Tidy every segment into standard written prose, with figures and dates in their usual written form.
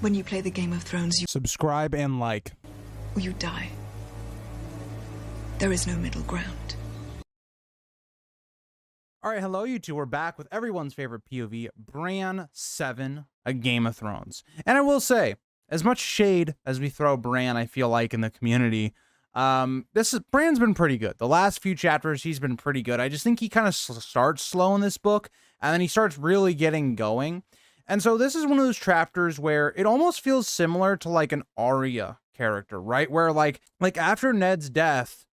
When you play the Game of Thrones, you Subscribe and like. or you die. There is no middle ground. All right, hello, you two. We're back with everyone's favorite POV, Bran VII, A Game of Thrones. And I will say, as much shade as we throw Bran, I feel like, in the community, Bran's been pretty good. The last few chapters, he's been pretty good. I just think he kind of starts slow in this book, and then he starts really getting going. And so this is one of those chapters where it almost feels similar to like an Arya character, right? Where like after Ned's death,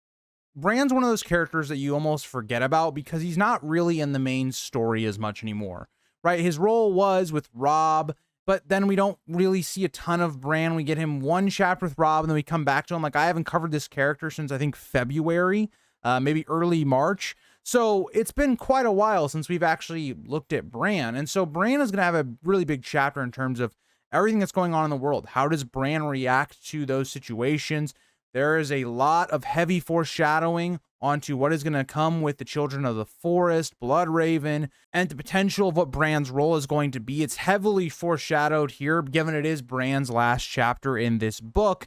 Bran's one of those characters that you almost forget about because he's not really in the main story as much anymore, right? His role was with Robb, but then we don't really see a ton of Bran. We get him one chapter with Robb, and then we come back to him. Like, I haven't covered this character since I think February, maybe early March. So it's been quite a while since we've actually looked at Bran. And so Bran is going to have a really big chapter in terms of everything that's going on in the world. How does Bran react to those situations? There is a lot of heavy foreshadowing onto what is going to come with the Children of the Forest, Bloodraven, and the potential of what Bran's role is going to be. It's heavily foreshadowed here, given it is Bran's last chapter in this book.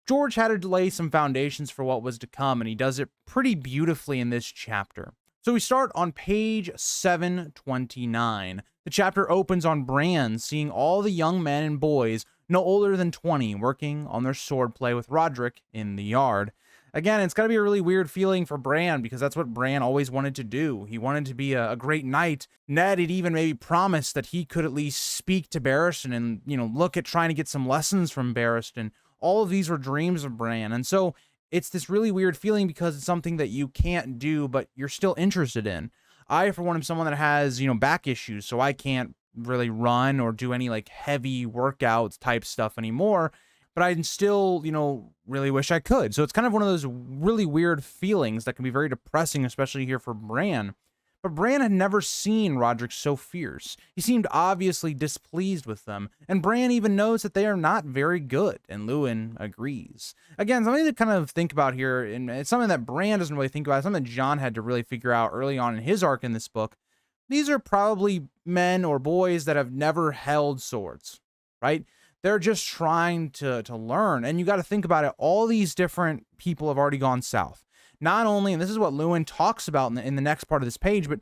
George had to lay some foundations for what was to come, and he does it pretty beautifully in this chapter. So we start on page 729. The chapter opens on Bran seeing all the young men and boys no older than 20 working on their swordplay with Roderick in the yard. Again, it's got to be a really weird feeling for Bran because that's what Bran always wanted to do. He wanted to be a great knight. Ned had even maybe promised that he could at least speak to Barristan and, look at trying to get some lessons from Barristan. All of these were dreams of Bran. And so it's this really weird feeling because it's something that you can't do, but you're still interested in. I, for one, am someone that has, back issues, so I can't really run or do any like heavy workouts type stuff anymore, but I still, really wish I could. So it's kind of one of those really weird feelings that can be very depressing, especially here for Bran. But Bran had never seen Roderick so fierce. He seemed obviously displeased with them, and Bran even knows that they are not very good, and Lewin agrees. Again, something to kind of think about here, and it's something that Bran doesn't really think about, it's something that Jon had to really figure out early on in his arc in this book. These are probably men or boys that have never held swords, right? They're just trying to learn, and you got to think about it, all these different people have already gone south. Not only, and this is what Lewin talks about in the next part of this page, but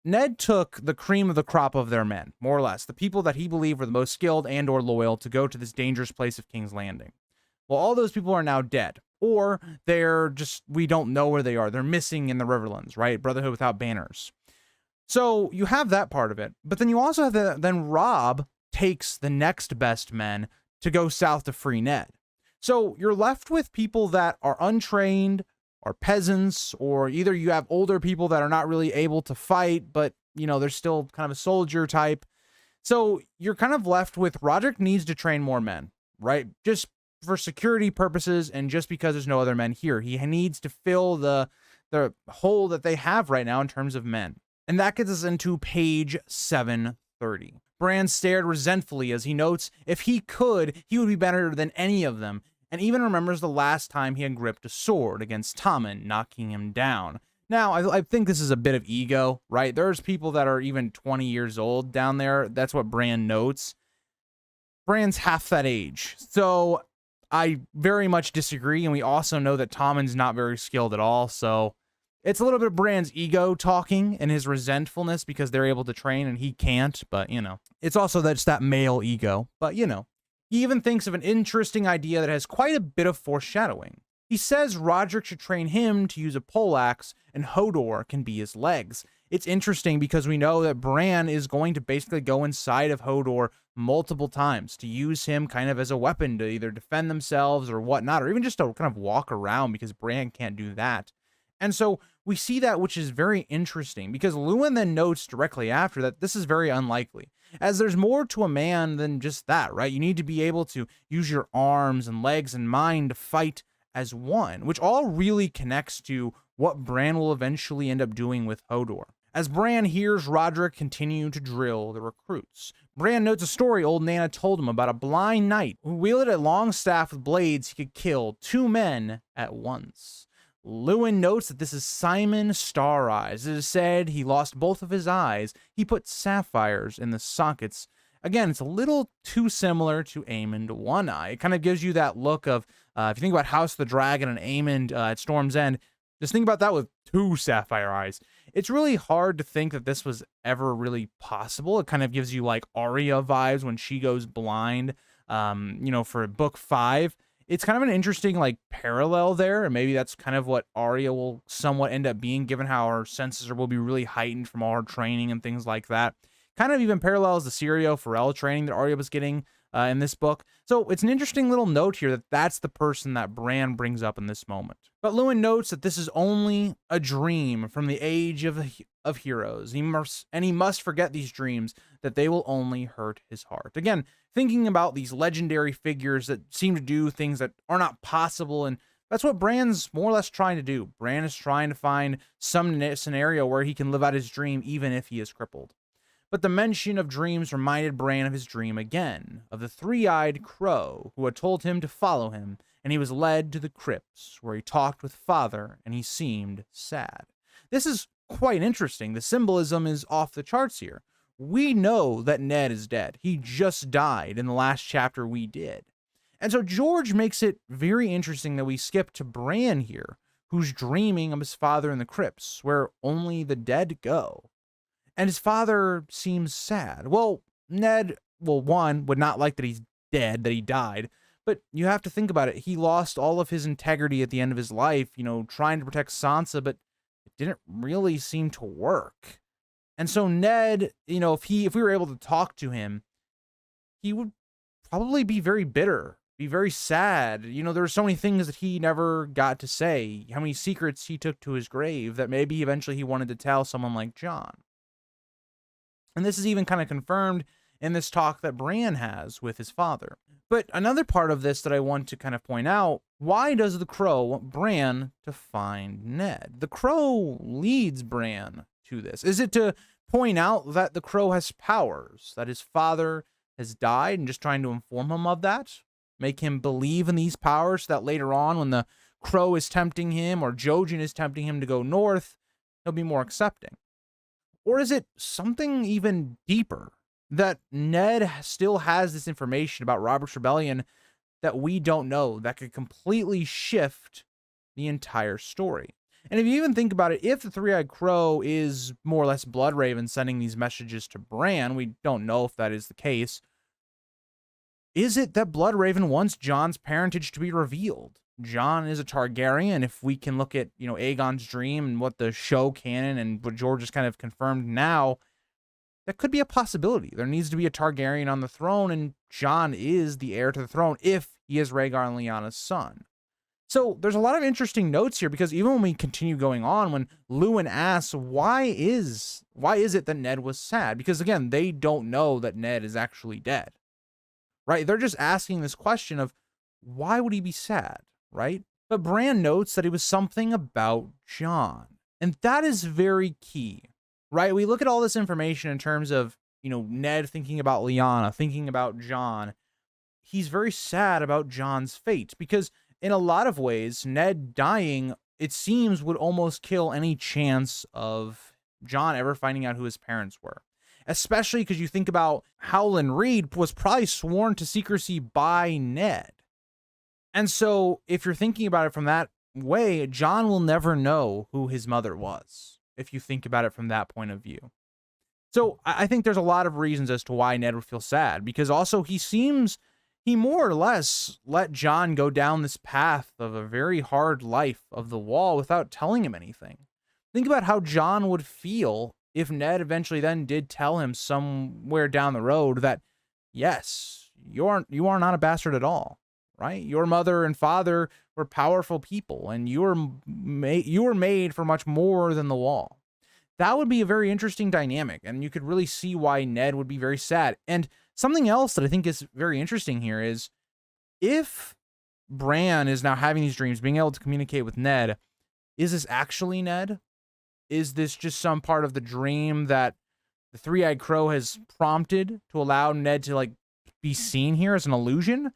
Ned took the cream of the crop of their men, more or less, the people that he believed were the most skilled and or loyal to go to this dangerous place of King's Landing. Well, all those people are now dead, or they're just, we don't know where they are. They're missing in the Riverlands, right? Brotherhood without banners. So you have that part of it, but then you also have then Robb takes the next best men to go south to free Ned. So you're left with people that are untrained, or peasants, or either you have older people that are not really able to fight, but, they're still kind of a soldier type. So you're kind of left with Roderick needs to train more men, right? Just for security purposes and just because there's no other men here. He needs to fill the hole that they have right now in terms of men. And that gets us into page 730. Bran stared resentfully as he notes if he could, he would be better than any of them, and even remembers the last time he had gripped a sword against Tommen, knocking him down. Now, I think this is a bit of ego, right? There's people that are even 20 years old down there. That's what Bran notes. Bran's half that age. So I very much disagree, and we also know that Tommen's not very skilled at all, so it's a little bit of Bran's ego talking and his resentfulness because they're able to train and he can't, but, It's also that's that male ego, but, He even thinks of an interesting idea that has quite a bit of foreshadowing. He says Roderick should train him to use a poleaxe and Hodor can be his legs. It's interesting because we know that Bran is going to basically go inside of Hodor multiple times to use him kind of as a weapon to either defend themselves or whatnot, or even just to kind of walk around because Bran can't do that. And so we see that, which is very interesting because Lewin then notes directly after that this is very unlikely, as there's more to a man than just that, right? You need to be able to use your arms and legs and mind to fight as one, which all really connects to what Bran will eventually end up doing with Hodor. As Bran hears Roderick continue to drill the recruits, Bran notes a story old Nana told him about a blind knight who wielded a long staff with blades he could kill 2 men at once. Lewin notes that this is Simon Star Eyes. It is said he lost both of his eyes. He put sapphires in the sockets Again, it's a little too similar to Aemond One Eye. It kind of gives you that look of, if you think about House of the Dragon and Aemond at Storm's End, just think about that with 2 sapphire eyes. It's really hard to think that this was ever really possible. It kind of gives you like Arya vibes when she goes blind, for book 5. It's kind of an interesting like parallel there, and maybe that's kind of what Arya will somewhat end up being, given how her senses will be really heightened from all her training and things like that. Kind of even parallels the Syrio Forel training that Arya was getting in this book. So it's an interesting little note here that that's the person that Bran brings up in this moment. But Lewin notes that this is only a dream from the age of heroes. He must forget these dreams, that they will only hurt his heart. Again, thinking about these legendary figures that seem to do things that are not possible, and that's what Bran's more or less trying to do. Bran is trying to find some scenario where he can live out his dream even if he is crippled. But the mention of dreams reminded Bran of his dream again, of the 3-eyed crow who had told him to follow him, and he was led to the crypts, where he talked with Father, and he seemed sad. This is quite interesting. The symbolism is off the charts here. We know that Ned is dead. He just died in the last chapter we did. And so George makes it very interesting that we skip to Bran here, who's dreaming of his father in the crypts, where only the dead go. And his father seems sad. Well, Ned, one, would not like that he's dead, that he died. But you have to think about it. He lost all of his integrity at the end of his life, trying to protect Sansa, but it didn't really seem to work. And so Ned, if we were able to talk to him, he would probably be very bitter, be very sad. There were so many things that he never got to say, how many secrets he took to his grave that maybe eventually he wanted to tell someone like Jon. And this is even kind of confirmed in this talk that Bran has with his father. But another part of this that I want to kind of point out, why does the crow want Bran to find Ned? The crow leads Bran to this. Is it to point out that the crow has powers, that his father has died, and just trying to inform him of that? Make him believe in these powers so that later on when the crow is tempting him or Jojen is tempting him to go north, he'll be more accepting? Or is it something even deeper, that Ned still has this information about Robert's Rebellion that we don't know, that could completely shift the entire story? And if you even think about it, if the 3-eyed crow is more or less Bloodraven sending these messages to Bran, we don't know if that is the case. Is it that Bloodraven wants Jon's parentage to be revealed? Jon is a Targaryen. If we can look at, Aegon's dream and what the show canon and what George has kind of confirmed now, that could be a possibility. There needs to be a Targaryen on the throne, and Jon is the heir to the throne if he is Rhaegar and Lyanna's son. So there's a lot of interesting notes here, because even when we continue going on, when Lewin asks, why is it that Ned was sad? Because again, they don't know that Ned is actually dead, right? They're just asking this question of, why would he be sad? Right? But Bran notes that it was something about Jon. And that is very key, right? We look at all this information in terms of, Ned thinking about Lyanna, thinking about Jon. He's very sad about Jon's fate, because in a lot of ways, Ned dying, it seems, would almost kill any chance of Jon ever finding out who his parents were. Especially because you think about Howland Reed was probably sworn to secrecy by Ned. And so if you're thinking about it from that way, Jon will never know who his mother was, if you think about it from that point of view. So I think there's a lot of reasons as to why Ned would feel sad, because also he more or less let Jon go down this path of a very hard life of the Wall without telling him anything. Think about how Jon would feel if Ned eventually then did tell him somewhere down the road that, yes, you are not a bastard at all. Right? Your mother and father were powerful people, and you were made for much more than the Wall. That would be a very interesting dynamic, and you could really see why Ned would be very sad. And something else that I think is very interesting here is, if Bran is now having these dreams, being able to communicate with Ned, is this actually Ned? Is this just some part of the dream that the 3-eyed crow has prompted to allow Ned to be seen here as an illusion?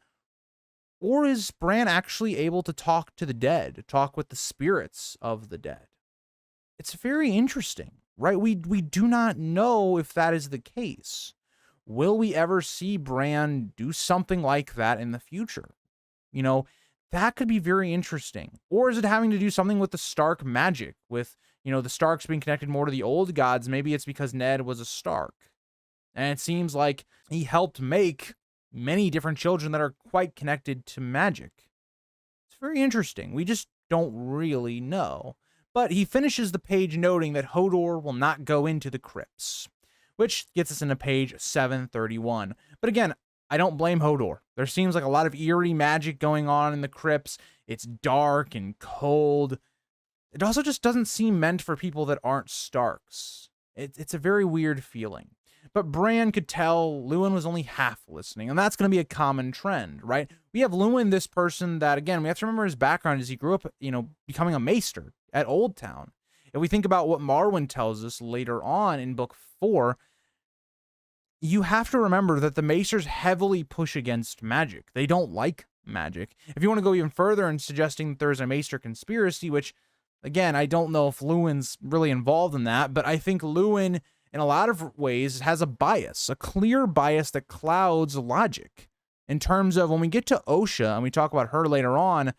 Or is Bran actually able to talk to the dead, talk with the spirits of the dead? It's very interesting, right? We do not know if that is the case. Will we ever see Bran do something like that in the future? You know, that could be very interesting. Or is it having to do something with the Stark magic, with, the Starks being connected more to the old gods? Maybe it's because Ned was a Stark. And it seems like he helped make many different children that are quite connected to magic. It's very interesting. We just don't really know. But he finishes the page noting that Hodor will not go into the crypts, which gets us into page 731. But again, I don't blame Hodor. There seems like a lot of eerie magic going on in the crypts. It's dark and cold. It also just doesn't seem meant for people that aren't Starks. It's a very weird feeling. But Bran could tell Luwin was only half listening, and that's going to be a common trend, right? We have Luwin, this person that, again, we have to remember his background is he grew up, becoming a maester at Old Town. If we think about what Marwyn tells us later on in book 4, you have to remember that the maesters heavily push against magic. They don't like magic. If you want to go even further in suggesting that there's a maester conspiracy, which, again, I don't know if Luwin's really involved in that, but I think Luwin, in a lot of ways, has a bias, a clear bias that clouds logic. In terms of when we get to Osha, and we talk about her later on,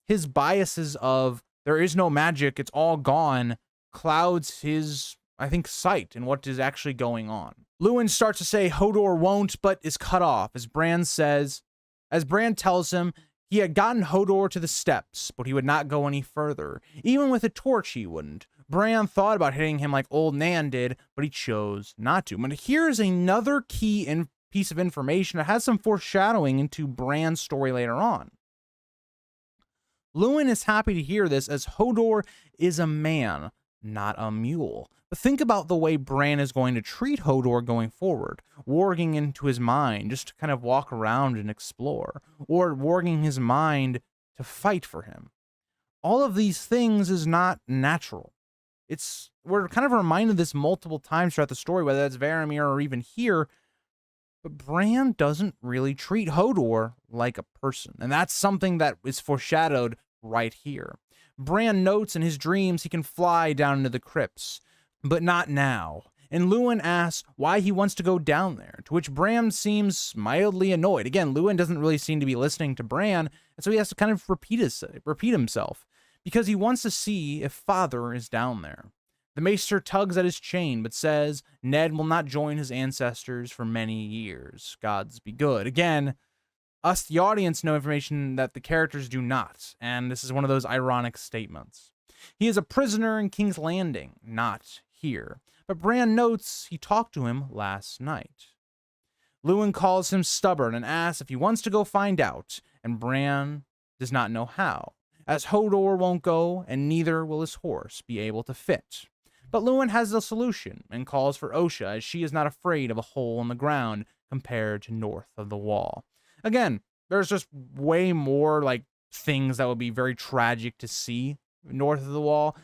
his biases of there is no magic, it's all gone, clouds his, I think, sight and what is actually going on. Luwin starts to say Hodor won't, but is cut off, as Bran tells him he had gotten Hodor to the steps, but he would not go any further. Even with a torch, he wouldn't. Bran thought about hitting him like old Nan did, but he chose not to. But here's another key piece of information that has some foreshadowing into Bran's story later on. Luwin is happy to hear this, as Hodor is a man, not a mule. But think about the way Bran is going to treat Hodor going forward, warging into his mind just to kind of walk around and explore, or warging his mind to fight for him. All of these things is not natural. We're kind of reminded this multiple times throughout the story, whether that's Varamir or even here, but Bran doesn't really treat Hodor like a person, and that's something that is foreshadowed right here. Bran notes in his dreams he can fly down into the crypts, but not now. And Luwin asks why he wants to go down there, to which Bran seems mildly annoyed. Again, Luwin doesn't really seem to be listening to Bran, and so he has to kind of repeat himself, because he wants to see if Father is down there. The maester tugs at his chain, but says Ned will not join his ancestors for many years. Gods be good. Again, us, the audience, know information that the characters do not, and this is one of those ironic statements. He is a prisoner in King's Landing, not here. But Bran notes he talked to him last night. Luwin calls him stubborn and asks if he wants to go find out, and Bran does not know how, as Hodor won't go, and neither will his horse be able to fit. But Luwin has the solution, and calls for Osha, as she is not afraid of a hole in the ground compared to north of the wall. Again, there's just way more things that would be very tragic to see north of the wall.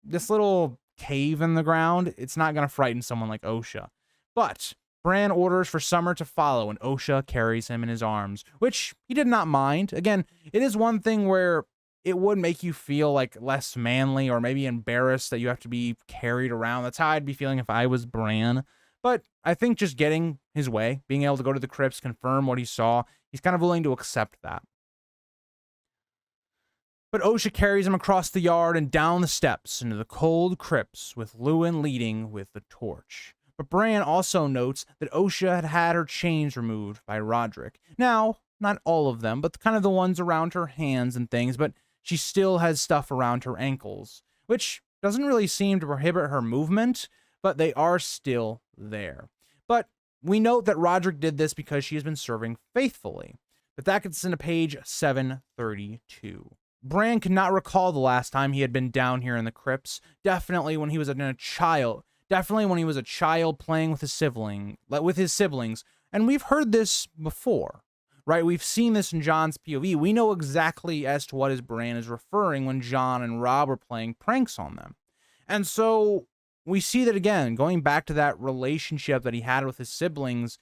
This little cave in the ground, it's not going to frighten someone like Osha. But Bran orders for Summer to follow, and Osha carries him in his arms, which he did not mind. Again, it is one thing where it would make you feel less manly or maybe embarrassed that you have to be carried around. That's how I'd be feeling if I was Bran. But I think just getting his way, being able to go to the crypts, confirm what he saw, he's kind of willing to accept that. But Osha carries him across the yard and down the steps into the cold crypts, with Luwin leading with the torch. But Bran also notes that Osha had had her chains removed by Roderick. Now, not all of them, but kind of the ones around her hands and things, but she still has stuff around her ankles, which doesn't really seem to prohibit her movement, but they are still there. But we note that Roderick did this because she has been serving faithfully. But that gets us into page 732. Bran could not recall the last time he had been down here in the crypts. Definitely when he was a child. Definitely when he was a child playing with his siblings. And we've heard this before, right? We've seen this in Jon's POV. We know exactly as to what Bran is referring when Jon and Robb were playing pranks on them. And so we see that again, going back to that relationship that he had with his siblings,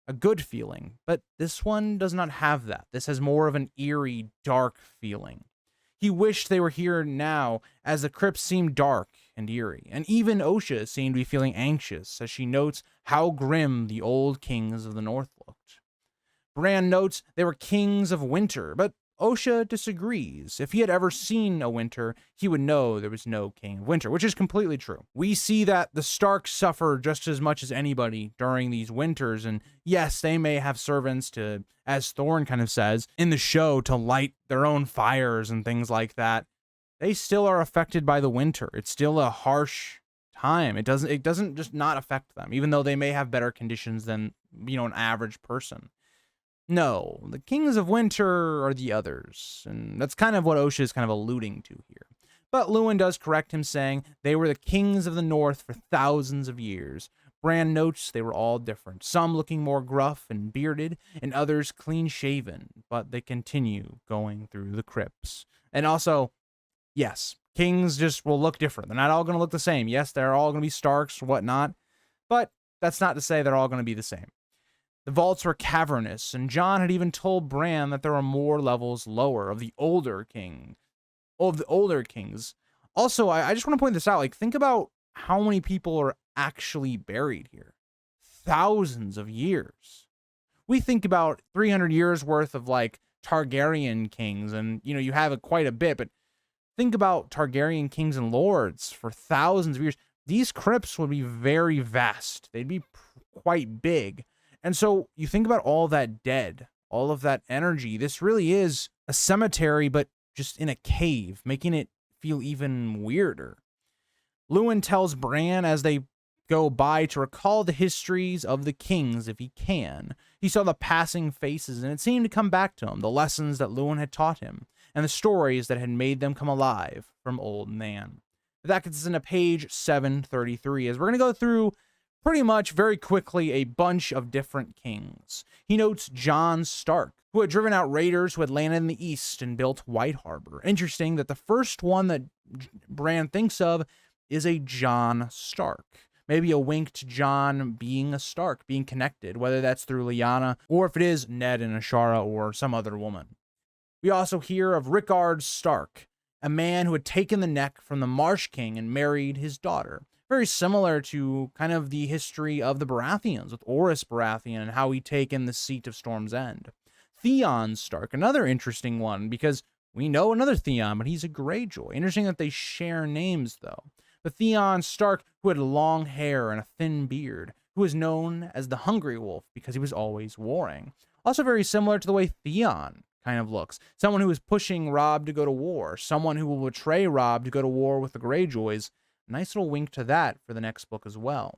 a good feeling. But this one does not have that. This has more of an eerie, dark feeling. He wished they were here now, as the crypts seemed dark and eerie, and even Osha seemed to be feeling anxious as she notes how grim the old kings of the north looked. Bran notes they were kings of winter, but Osha disagrees. If he had ever seen a winter, he would know there was no king of winter, which is completely true. We see that the Starks suffer just as much as anybody during these winters, and yes, they may have servants to, as Thorne kind of says in the show, to light their own fires and things like that. They still are affected by the winter. It's still a harsh time. It doesn't just not affect them, even though they may have better conditions than, an average person. No, the kings of winter are the others, and that's kind of what Osha is kind of alluding to here. But Luwin does correct him, saying they were the kings of the north for thousands of years. Bran notes they were all different, some looking more gruff and bearded, and others clean-shaven, but they continue going through the crypts. And also, yes, kings just will look different. They're not all going to look the same. Yes, they're all going to be Starks or whatnot, but that's not to say they're all going to be the same. The vaults were cavernous, and Jon had even told Bran that there were more levels lower of the older kings. Also, I just want to point this out. Think about how many people are actually buried here. Thousands of years. We think about 300 years worth of Targaryen kings, and you have quite a bit, but think about Targaryen kings and lords for thousands of years. These crypts would be very vast. They'd be quite big. And so you think about all that dead, all of that energy. This really is a cemetery, but just in a cave, making it feel even weirder. Luwin tells Bran as they go by to recall the histories of the kings if he can. He saw the passing faces, and it seemed to come back to him, the lessons that Luwin had taught him, and the stories that had made them come alive from old Nan. That gets us into page 733, as we're going to go through pretty much very quickly a bunch of different kings. He notes Jon Stark, who had driven out raiders who had landed in the east and built White Harbor. Interesting that the first one that Bran thinks of is a Jon Stark. Maybe a wink to Jon being a Stark, being connected, whether that's through Lyanna, or if it is Ned and Ashara or some other woman. We also hear of Rickard Stark, a man who had taken the neck from the Marsh King and married his daughter. Very similar to kind of the history of the Baratheons with Orys Baratheon and how he'd taken the seat of Storm's End. Theon Stark, another interesting one because we know another Theon, but he's a Greyjoy. Interesting that they share names though. But Theon Stark, who had long hair and a thin beard, who was known as the Hungry Wolf because he was always warring. Also very similar to the way Theon kind of looks. Someone who is pushing Robb to go to war. Someone who will betray Robb to go to war with the Greyjoys. Nice little wink to that for the next book as well.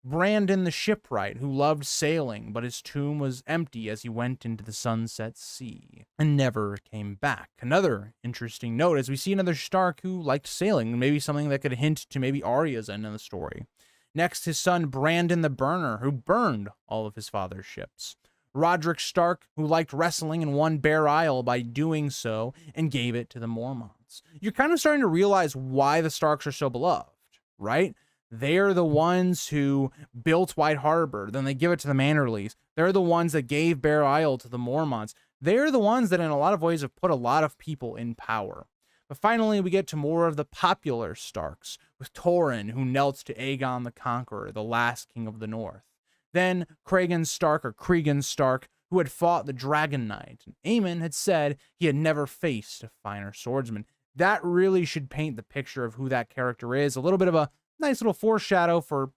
Brandon the shipwright, who loved sailing, but his tomb was empty as he went into the sunset sea and never came back. Another interesting note as we see another Stark who liked sailing, maybe something that could hint to maybe Arya's end of the story. Next, his son Brandon the Burner, who burned all of his father's ships. Roderick Stark, who liked wrestling and won Bear Isle by doing so and gave it to the Mormonts. You're kind of starting to realize why the Starks are so beloved, right? They're the ones who built White Harbor, then they give it to the Manderleys. They're the ones that gave Bear Isle to the Mormonts. They're the ones that in a lot of ways have put a lot of people in power. But finally, we get to more of the popular Starks, with Torrhen, who knelt to Aegon the Conqueror, the last king of the North. Then Cregan Stark, who had fought the Dragon Knight. And Aemon had said he had never faced a finer swordsman. That really should paint the picture of who that character is. A little bit of a nice little foreshadow for,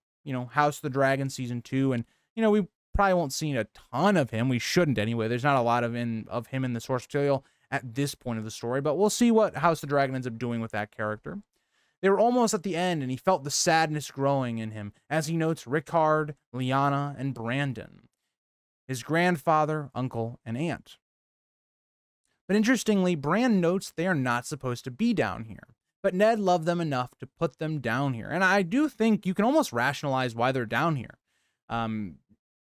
House of the Dragon Season 2. And, we probably won't see a ton of him. We shouldn't anyway. There's not a lot of him in the source material at this point of the story. But we'll see what House of the Dragon ends up doing with that character. They were almost at the end, and he felt the sadness growing in him as he notes Rickard, Lyanna, and Brandon, his grandfather, uncle, and aunt. But interestingly, Bran notes they are not supposed to be down here, but Ned loved them enough to put them down here. And I do think you can almost rationalize why they're down here.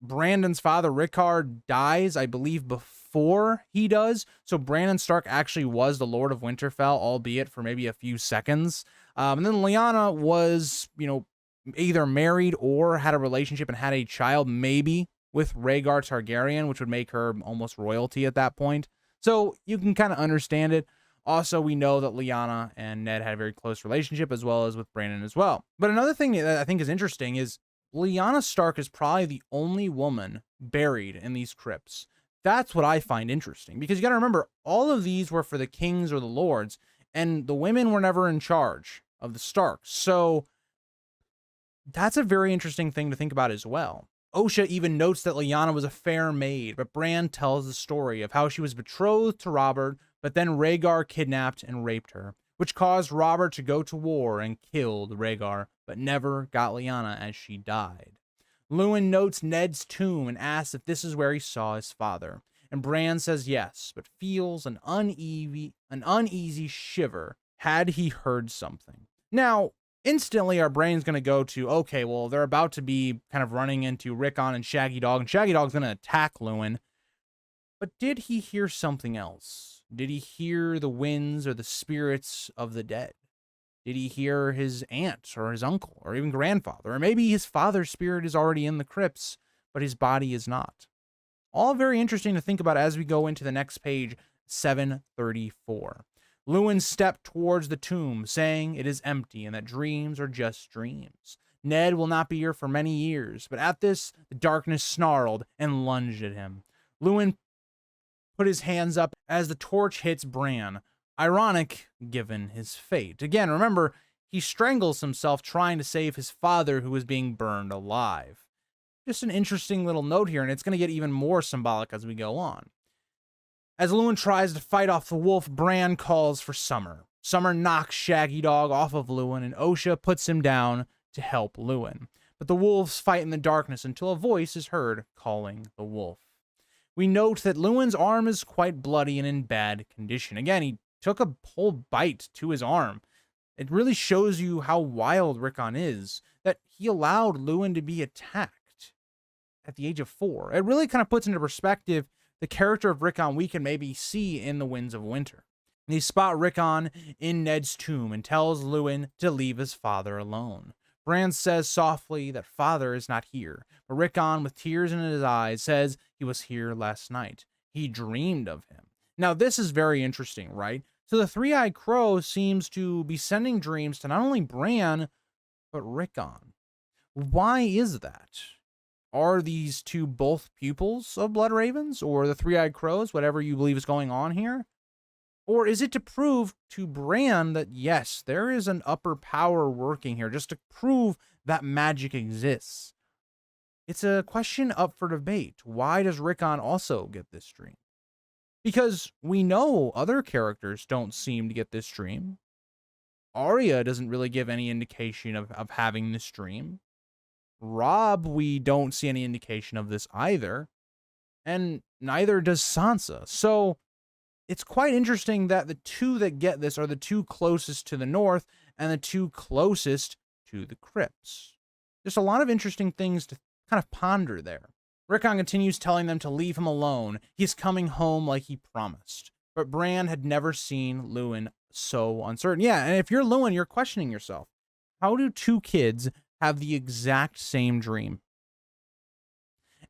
Brandon's father, Rickard, dies, I believe, before he does. So Brandon Stark actually was the Lord of Winterfell, albeit for maybe a few seconds. And then Lyanna was, either married or had a relationship and had a child, maybe with Rhaegar Targaryen, which would make her almost royalty at that point. So you can kind of understand it. Also, we know that Lyanna and Ned had a very close relationship, as well as with Brandon as well. But another thing that I think is interesting is Lyanna Stark is probably the only woman buried in these crypts. That's what I find interesting, because you got to remember, all of these were for the kings or the lords, and the women were never in charge of the Starks. So that's a very interesting thing to think about as well. Osha even notes that Lyanna was a fair maid, but Bran tells the story of how she was betrothed to Robert, but then Rhaegar kidnapped and raped her, which caused Robert to go to war and killed Rhaegar, but never got Lyanna as she died. Lewin notes Ned's tomb and asks if this is where he saw his father, and Bran says yes, but feels an uneasy shiver had he heard something. Now, instantly our brain's going to go to, okay, well, they're about to be kind of running into Rickon and Shaggy Dog, and Shaggy Dog's going to attack Lewin. But did he hear something else? Did he hear the winds or the spirits of the dead? Did he hear his aunt or his uncle or even grandfather? Or maybe his father's spirit is already in the crypts, but his body is not. All very interesting to think about as we go into the next page, 734. Lewin stepped towards the tomb, saying it is empty and that dreams are just dreams. Ned will not be here for many years, but at this, the darkness snarled and lunged at him. Lewin put his hands up as the torch hits Bran. Ironic, given his fate. Again, remember, he strangles himself trying to save his father who was being burned alive. Just an interesting little note here, and it's going to get even more symbolic as we go on. As Lewin tries to fight off the wolf, Bran calls for Summer. Summer knocks Shaggy Dog off of Lewin, and Osha puts him down to help Lewin. But the wolves fight in the darkness until a voice is heard calling the wolf. We note that Lewin's arm is quite bloody and in bad condition. Again, he took a whole bite to his arm. It really shows you how wild Rickon is, that he allowed Lewin to be attacked at the age of 4. It really kind of puts into perspective the character of Rickon we can maybe see in the Winds of Winter. They spot Rickon in Ned's tomb and tells Lewin to leave his father alone. Bran says softly that father is not here, but Rickon, with tears in his eyes, says he was here last night. He dreamed of him. Now, this is very interesting, right? So the Three-Eyed Crow seems to be sending dreams to not only Bran, but Rickon. Why is that? Are these two both pupils of Blood Ravens, or the Three-Eyed Crows, whatever you believe is going on here? Or is it to prove to Bran that, yes, there is an upper power working here, just to prove that magic exists? It's a question up for debate. Why does Rickon also get this dream? Because we know other characters don't seem to get this dream. Arya doesn't really give any indication of having this dream. Robb, we don't see any indication of this either. And neither does Sansa. So it's quite interesting that the two that get this are the two closest to the north and the two closest to the crypts. There's a lot of interesting things to kind of ponder there. Rickon continues telling them to leave him alone. He's coming home like he promised. But Bran had never seen Lewin so uncertain. Yeah, and if you're Lewin, you're questioning yourself. How do two kids have the exact same dream?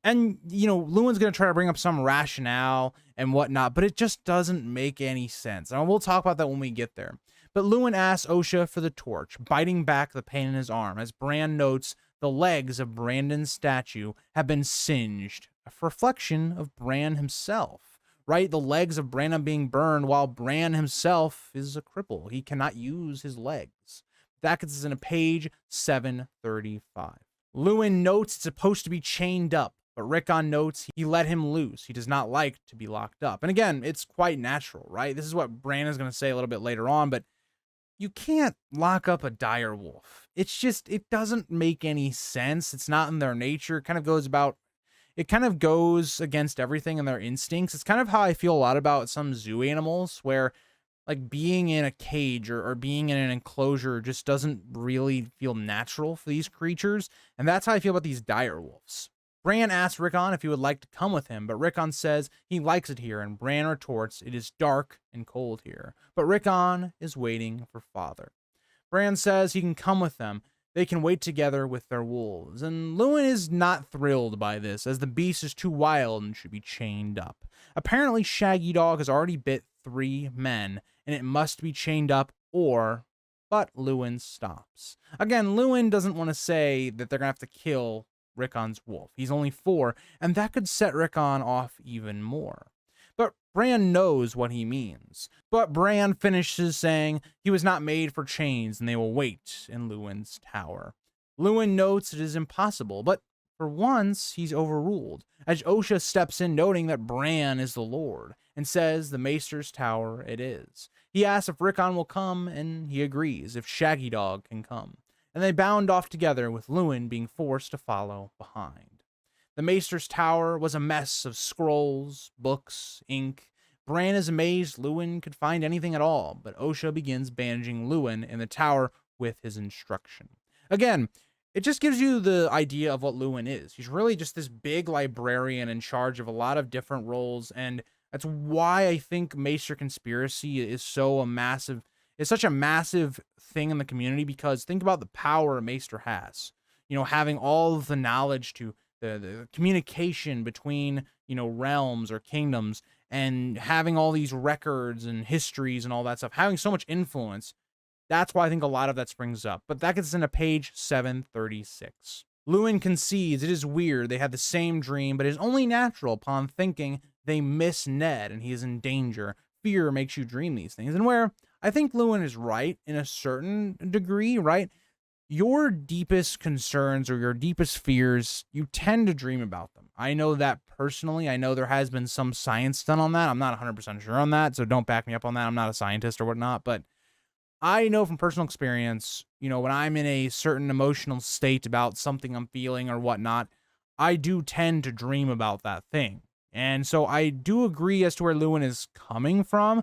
And, you know, Lewin's going to try to bring up some rationale and whatnot, but it just doesn't make any sense. And we'll talk about that when we get there. But Lewin asks Osha for the torch, biting back the pain in his arm, as Bran notes the legs of Brandon's statue have been singed, a reflection of Bran himself, right? The legs of Brandon being burned while Bran himself is a cripple. He cannot use his legs. That gets us in a page 735. Lewin notes it's supposed to be chained up, but Rickon notes he let him loose. He does not like to be locked up. And again, it's quite natural, right? This is what Bran is going to say a little bit later on, but you can't lock up a dire wolf. It's just, it doesn't make any sense. It's not in their nature. It kind of goes against everything in their instincts. It's kind of how I feel a lot about some zoo animals, where like being in a cage or being in an enclosure just doesn't really feel natural for these creatures. And that's how I feel about these dire wolves. Bran asks Rickon if he would like to come with him, but Rickon says he likes it here, and Bran retorts it is dark and cold here. But Rickon is waiting for father. Bran says he can come with them. They can wait together with their wolves. And Lewin is not thrilled by this, as the beast is too wild and should be chained up. Apparently, Shaggy Dog has already bit 3 men, and it must be chained up but Lewin stops. Again, Lewin doesn't want to say that they're going to have to kill Rickon's wolf. He's only 4, and that could set Rickon off even more. But Bran knows what he means. But Bran finishes saying he was not made for chains, and they will wait in Lewin's tower. Lewin notes it is impossible, but for once, he's overruled, as Osha steps in, noting that Bran is the Lord, and says the Maester's tower it is. He asks if Rickon will come, and he agrees if Shaggy Dog can come. And they bound off together, with Lewin being forced to follow behind. The Maester's tower was a mess of scrolls, books, ink. Bran is amazed Lewin could find anything at all, but Osha begins bandaging Lewin in the tower with his instruction. Again, it just gives you the idea of what Lewin is. He's really just this big librarian in charge of a lot of different roles, and that's why I think Maester Conspiracy is such a massive thing in the community, because think about the power a Maester has. You know, having all of the knowledge to the communication between, you know, realms or kingdoms, and having all these records and histories and all that stuff, having so much influence. That's why I think a lot of that springs up. But that gets into page 736. Lewin concedes it is weird they had the same dream, but it is only natural upon thinking they miss Ned and he is in danger. Fear makes you dream these things. And where I think Lewin is right in a certain degree, right? Your deepest concerns or your deepest fears, you tend to dream about them. I know that personally. I know there has been some science done on that. I'm not 100% sure on that, so don't back me up on that. I'm not a scientist or whatnot, but I know from personal experience, you know, when I'm in a certain emotional state about something I'm feeling or whatnot, I do tend to dream about that thing. And so I do agree as to where Lewin is coming from,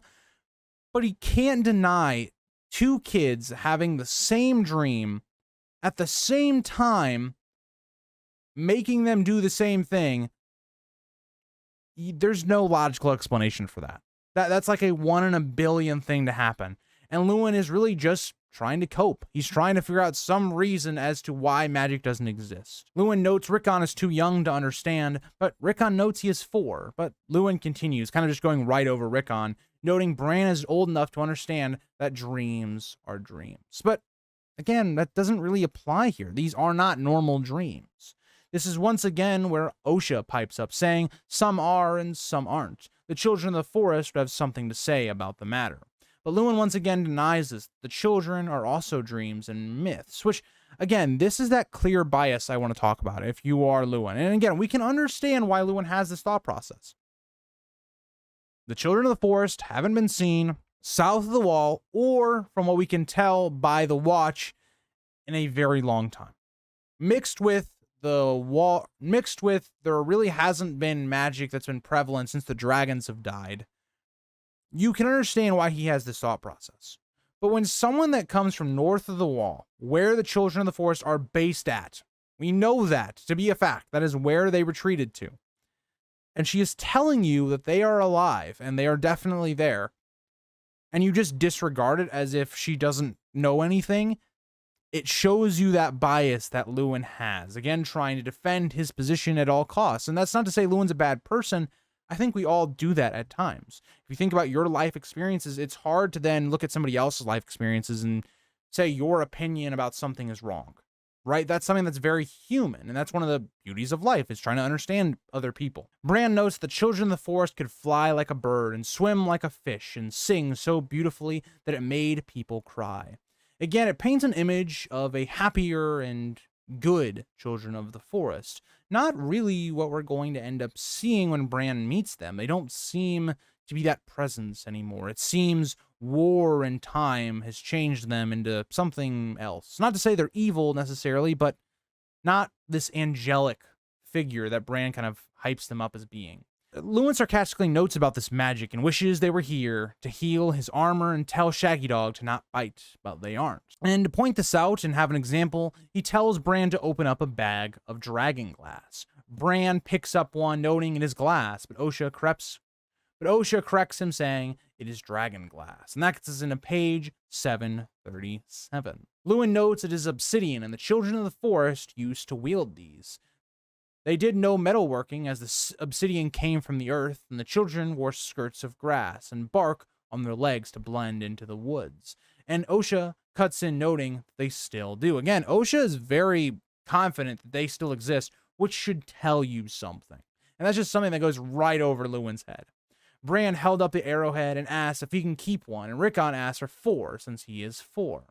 but he can't deny 2 kids having the same dream at the same time, making them do the same thing. There's no logical explanation for that. That's like a 1 in a billion thing to happen. And Lewin is really just trying to cope. He's trying to figure out some reason as to why magic doesn't exist. Lewin notes Rickon is too young to understand, but Rickon notes he is 4. But Lewin continues, kind of just going right over Rickon, noting Bran is old enough to understand that dreams are dreams. But again, that doesn't really apply here. These are not normal dreams. This is once again where Osha pipes up, saying some are and some aren't. The children of the forest would have something to say about the matter. But Lewin once again denies this. The children are also dreams and myths, which, again, this is that clear bias I want to talk about if you are Lewin. And again, we can understand why Lewin has this thought process. The children of the forest haven't been seen south of the wall, or from what we can tell by the watch, in a very long time. Mixed with there really hasn't been magic that's been prevalent since the dragons have died. You can understand why he has this thought process. But when someone that comes from north of the wall, where the children of the forest are based at, we know that to be a fact. That is where they retreated to. And she is telling you that they are alive and they are definitely there, and you just disregard it as if she doesn't know anything. It shows you that bias that Lewin has. Again, trying to defend his position at all costs. And that's not to say Lewin's a bad person. I think we all do that at times. If you think about your life experiences, it's hard to then look at somebody else's life experiences and say your opinion about something is wrong, right? That's something that's very human, and that's one of the beauties of life, is trying to understand other people. Bran notes the children of the forest could fly like a bird and swim like a fish and sing so beautifully that it made people cry. Again, it paints an image of a happier and good children of the forest. Not really what we're going to end up seeing when Bran meets them. They don't seem to be that presence anymore. It seems war and time has changed them into something else. Not to say they're evil necessarily, but not this angelic figure that Bran kind of hypes them up as being. Lewin sarcastically notes about this magic and wishes they were here to heal his armor and tell Shaggy Dog to not bite, but they aren't. And to point this out and have an example, he tells Bran to open up a bag of dragon glass. Bran picks up one, noting it is glass, but Osha corrects him, saying it is dragon glass. And that gets us into page 737. Lewin notes it is obsidian, and the children of the forest used to wield these. They did no metalworking, as the obsidian came from the earth, and the children wore skirts of grass and bark on their legs to blend into the woods. And Osha cuts in, noting that they still do. Again, Osha is very confident that they still exist, which should tell you something. And that's just something that goes right over Lewin's head. Bran held up the arrowhead and asked if he can keep one, and Rickon asked for 4, since he is 4.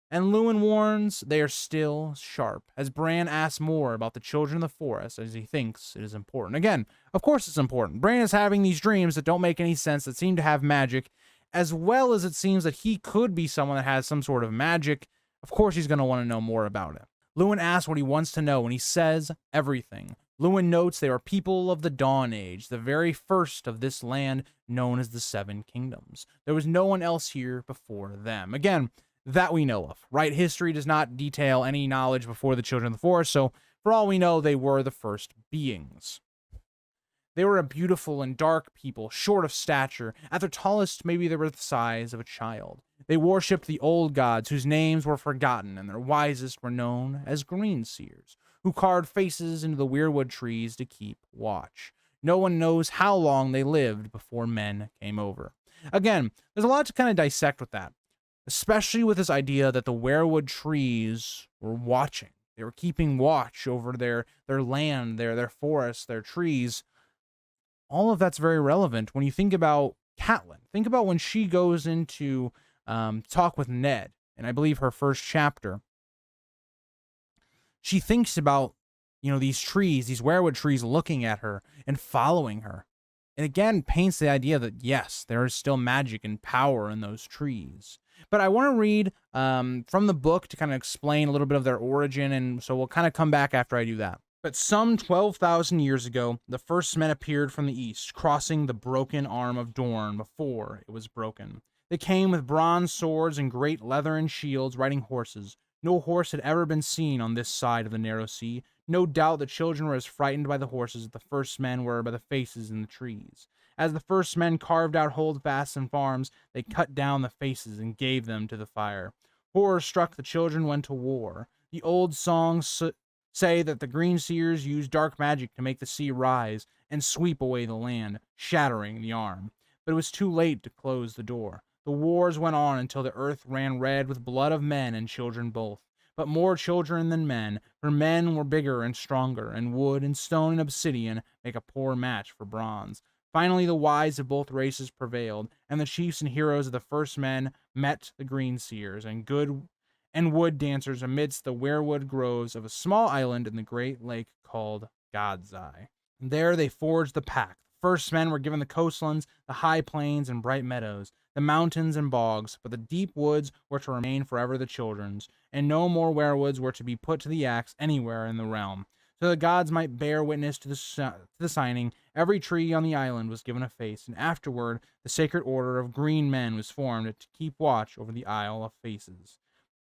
And Lewin warns they are still sharp, as Bran asks more about the children of the forest, as he thinks it is important. Again, of course it's important. Bran is having these dreams that don't make any sense, that seem to have magic, as well as it seems that he could be someone that has some sort of magic. Of course he's going to want to know more about it. Lewin asks what he wants to know, and he says everything. Lewin notes they are people of the Dawn Age, the very first of this land known as the Seven Kingdoms. There was no one else here before them. Again, that we know of, right? History does not detail any knowledge before the children of the forest, so for all we know, they were the first beings. They were a beautiful and dark people, short of stature. At their tallest, maybe they were the size of a child. They worshipped the old gods, whose names were forgotten, and their wisest were known as green seers, who carved faces into the weirwood trees to keep watch. No one knows how long they lived before men came over. Again, there's a lot to kind of dissect with that, especially with this idea that the weirwood trees were watching. They were keeping watch over their land, their forests, their trees. All of that's very relevant when you think about Catelyn. Think about when she goes into talk with Ned, and I believe her first chapter. She thinks about, these trees, these weirwood trees looking at her and following her. And again, paints the idea that, yes, there is still magic and power in those trees. But I want to read from the book to kind of explain a little bit of their origin, and so we'll kind of come back after I do that. But some 12,000 years ago, the first men appeared from the east, crossing the broken arm of Dorne before it was broken. They came with bronze swords and great leathern shields, riding horses. No horse had ever been seen on this side of the narrow sea. No doubt the children were as frightened by the horses as the first men were by the faces in the trees. As the first men carved out holdfasts and farms, they cut down the faces and gave them to the fire. Horror struck, the children went to war. The old songs say that the green seers used dark magic to make the sea rise and sweep away the land, shattering the arm. But it was too late to close the door. The wars went on until the earth ran red with blood of men and children both. But more children than men, for men were bigger and stronger, and wood and stone and obsidian make a poor match for bronze. Finally, the wise of both races prevailed, and the chiefs and heroes of the first men met the green seers and wood dancers amidst the weirwood groves of a small island in the great lake called God's Eye. There they forged the pact. The first men were given the coastlands, the high plains and bright meadows, the mountains and bogs, but the deep woods were to remain forever the children's, and no more weirwoods were to be put to the axe anywhere in the realm. So the gods might bear witness to the signing, every tree on the island was given a face, and afterward the sacred order of green men was formed to keep watch over the Isle of Faces.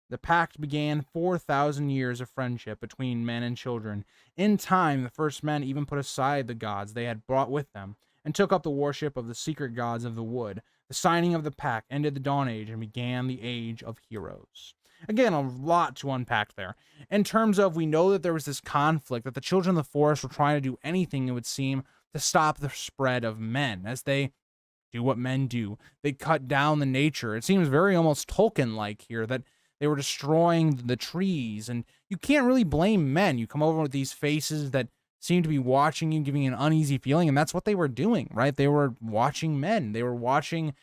The pact began 4,000 years of friendship between men and children. In time, the first men even put aside the gods they had brought with them, and took up the worship of the secret gods of the wood. The signing of the pact ended the Dawn Age and began the Age of Heroes. Again, a lot to unpack there. In terms of, we know that there was this conflict, that the children of the forest were trying to do anything, it would seem, to stop the spread of men, as they do what men do. They cut down the nature. It seems very almost Tolkien-like here, that they were destroying the trees, and you can't really blame men. You come over with these faces that seem to be watching you, giving you an uneasy feeling, and that's what they were doing, right? They were watching men. They were watching,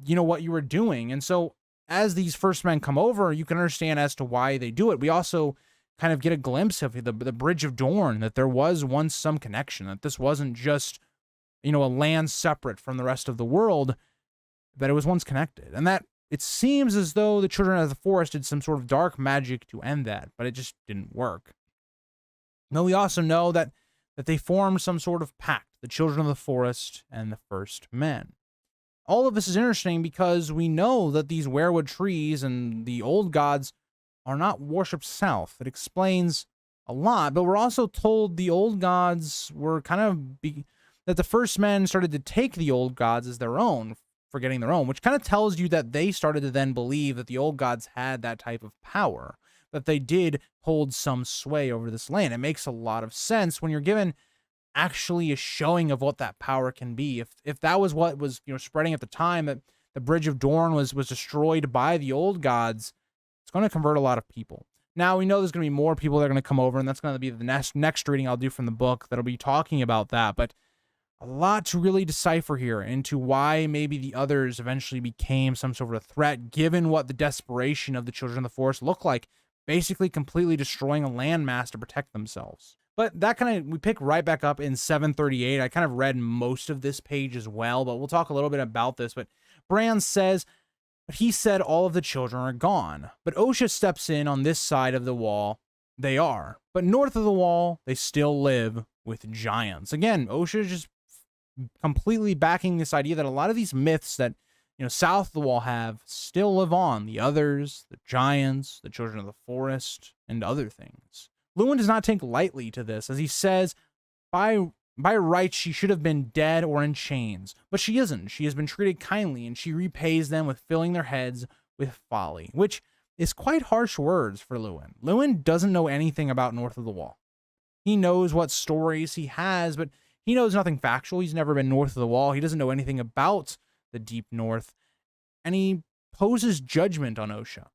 what you were doing. And so as these first men come over, you can understand as to why they do it. We also kind of get a glimpse of the Bridge of Dorne, that there was once some connection, that this wasn't just, a land separate from the rest of the world, that it was once connected. And that it seems as though the children of the forest did some sort of dark magic to end that, but it just didn't work. Now, we also know that they formed some sort of pact, the children of the forest and the first men. All of this is interesting because we know that these weirwood trees and the old gods are not worshipped south. It explains a lot, but we're also told the old gods were that the first men started to take the old gods as their own, forgetting their own, which kind of tells you that they started to then believe that the old gods had that type of power, that they did hold some sway over this land. It makes a lot of sense when you're given actually a showing of what that power can be. If that was what was spreading at the time, that the Bridge of Dorne was destroyed by the old gods, it's going to convert a lot of people. Now, we know there's going to be more people that are going to come over, and that's going to be the next reading I'll do from the book that'll be talking about that. But a lot to really decipher here into why maybe the others eventually became some sort of a threat, given what the desperation of the Children of the Forest looked like, basically completely destroying a landmass to protect themselves. But that we pick right back up in 738. I kind of read most of this page as well, but we'll talk a little bit about this. But Bran says, but he said all of the children are gone. But Osha steps in on this side of the wall. They are. But north of the wall, they still live with giants. Again, Osha is just completely backing this idea that a lot of these myths that, south of the wall have still live on. The others, the giants, the children of the forest, and other things. Luwin does not take lightly to this, as he says, by rights, she should have been dead or in chains, but she isn't. She has been treated kindly, and she repays them with filling their heads with folly, which is quite harsh words for Luwin. Luwin doesn't know anything about north of the wall. He knows what stories he has, but he knows nothing factual. He's never been north of the wall. He doesn't know anything about the deep north, and he poses judgment on Osha.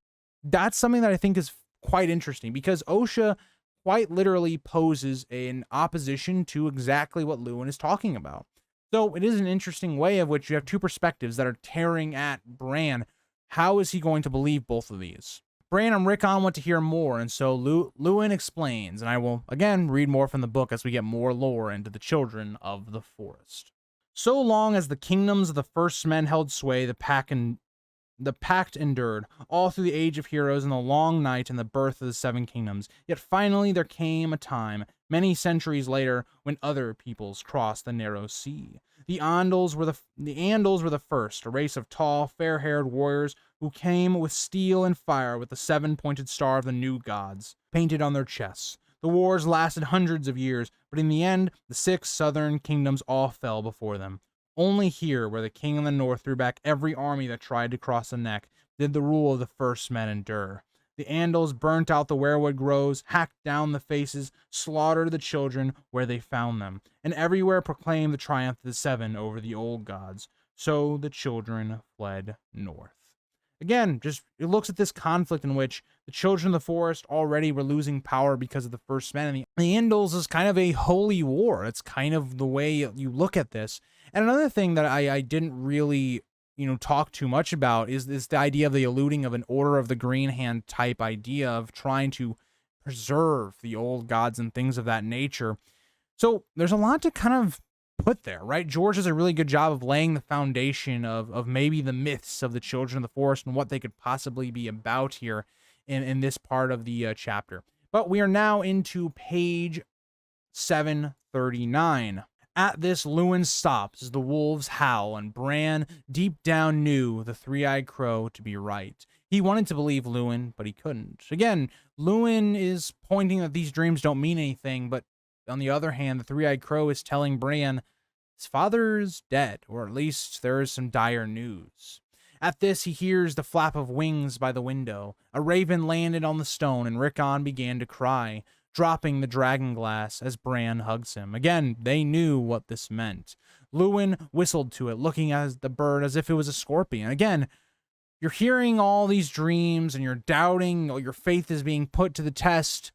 That's something that I think is quite interesting, because Osha quite literally poses an opposition to exactly what Luwin is talking about. So it is an interesting way of which you have two perspectives that are tearing at Bran. How is he going to believe both of these? Bran and Rickon want to hear more, and so Luwin explains, and I will again read more from the book as we get more lore into the Children of the Forest. So long as the kingdoms of the first men held sway, the pact endured, all through the age of heroes and the long night and the birth of the seven kingdoms. Yet finally there came a time, many centuries later, when other peoples crossed the narrow sea. The Andals were the first, a race of tall, fair-haired warriors who came with steel and fire with the seven-pointed star of the new gods painted on their chests. The wars lasted hundreds of years, but in the end, the six southern kingdoms all fell before them. Only here, where the king in the north threw back every army that tried to cross the neck, did the rule of the first men endure. The Andals burnt out the weirwood groves, hacked down the faces, slaughtered the children where they found them, and everywhere proclaimed the triumph of the seven over the old gods. So the children fled north. Again, just it looks at this conflict in which the children of the forest already were losing power because of the first men. And the Andals is kind of a holy war. It's kind of the way you look at this. And another thing that I didn't really, talk too much about is the idea of the eluding of an Order of the Green Hand type idea of trying to preserve the old gods and things of that nature. So there's a lot to kind of put there, right? George does a really good job of laying the foundation of maybe the myths of the Children of the Forest and what they could possibly be about here in this part of the chapter. But we are now into page 739. At this, Luwin stops as the wolves howl, and Bran deep down knew the three-eyed crow to be right. He wanted to believe Luwin, but he couldn't. Again, Luwin is pointing that these dreams don't mean anything, but on the other hand, the three-eyed crow is telling Bran his father's dead, or at least there is some dire news. At this, he hears the flap of wings by the window. A raven landed on the stone, and Rickon began to cry, dropping the dragon glass as Bran hugs him. Again, they knew what this meant. Luwin whistled to it, looking at the bird as if it was a scorpion. Again, you're hearing all these dreams, and you're doubting, or your faith is being put to the test,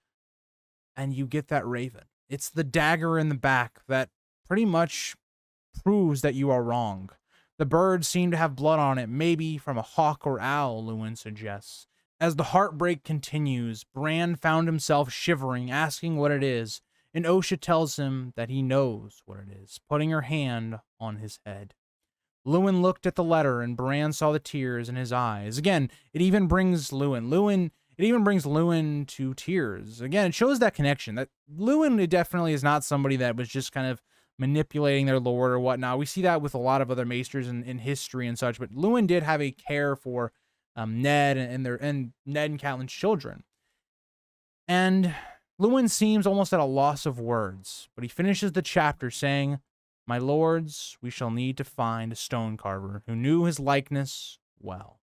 and you get that raven. It's the dagger in the back that pretty much proves that you are wrong. The bird seemed to have blood on it, maybe from a hawk or owl, Luwin suggests. As the heartbreak continues, Bran found himself shivering, asking what it is, and Osha tells him that he knows what it is, putting her hand on his head. Luwin looked at the letter, and Bran saw the tears in his eyes. Again, it even brings Luwin to tears. Again, it shows that connection. That Luwin definitely is not somebody that was just kind of manipulating their lord or whatnot. We see that with a lot of other maesters in history and such, but Luwin did have a care for Ned and Ned and Catelyn's children. And Luwin seems almost at a loss of words, but he finishes the chapter saying, "My lords, we shall need to find a stone carver who knew his likeness well."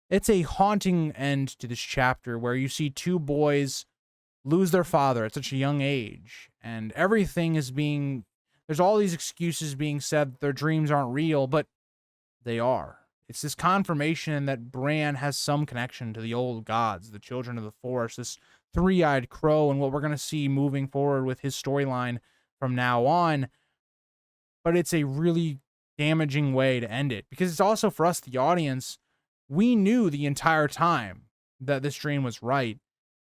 It's a haunting end to this chapter where you see two boys lose their father at such a young age, and everything is there's all these excuses being said that their dreams aren't real, but they are. It's this confirmation that Bran has some connection to the old gods, the children of the forest, this three-eyed crow, and what we're going to see moving forward with his storyline from now on. But it's a really damaging way to end it, because it's also, for us, the audience, we knew the entire time that this dream was right.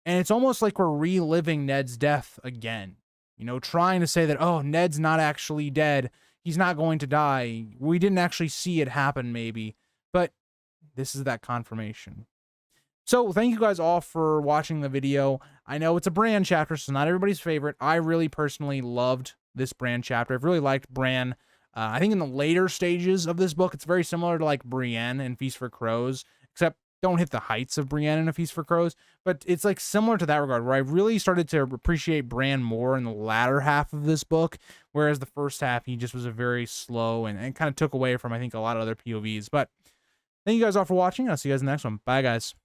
And it's almost like we're reliving Ned's death again. You know, trying to say that, oh, Ned's not actually dead. He's not going to die. We didn't actually see it happen, maybe. But this is that confirmation. So thank you guys all for watching the video. I know it's a Bran chapter, so not everybody's favorite. I really personally loved this Bran chapter. I've really liked Bran. I think in the later stages of this book, it's very similar to like Brienne in Feast for Crows, except don't hit the heights of Brienne in A Feast for Crows. But it's like similar to that regard, where I really started to appreciate Bran more in the latter half of this book, whereas the first half, he just was a very slow and kind of took away from, I think, a lot of other POVs. But thank you guys all for watching. I'll see you guys in the next one. Bye, guys.